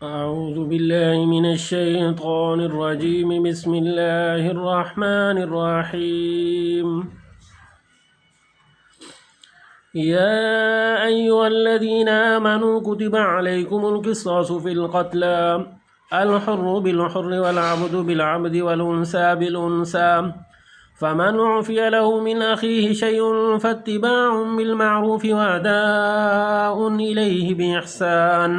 أعوذ بالله من الشيطان الرجيم. بسم الله الرحمن الرحيم. يا أيها الذين آمنوا كتب عليكم القصاص في القتلى، الحر بالحر والعبد بالعبد والأنثى بالأنثى، فمن عفي له من أخيه شيء فاتباع بالمعروف وأداء إليه بإحسان،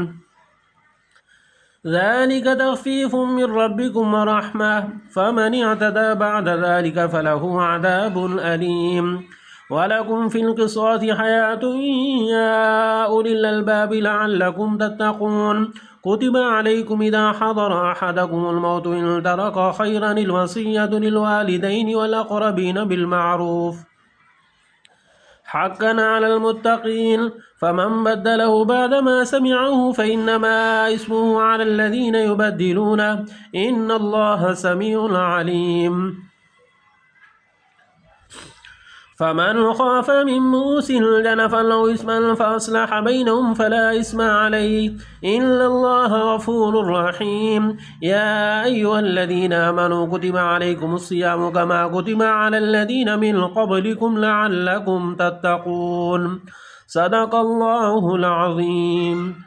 ذلك تخفيف من ربكم ورحمة، فمن اعتدى بعد ذلك فله عذاب أليم. ولكم في القصاص حياة يا أولي الألباب لعلكم تتقون. كتب عليكم إذا حضر أحدكم الموت إن ترك خيرا الوصية للوالدين والأقربين بالمعروف حقا على المتقين، فمن بدله بعدما سمعه فإنما اسمه على الذين يبدلونه، إن الله سميع عليم. فمن خاف من موص جنفا أو إثما فأصلح بينهم فلا إثم عليه، إن الله غفور رحيم. يا أيها الذين آمنوا كتب عليكم الصيام كما كتب على الذين من قبلكم لعلكم تتقون. صدق الله العظيم.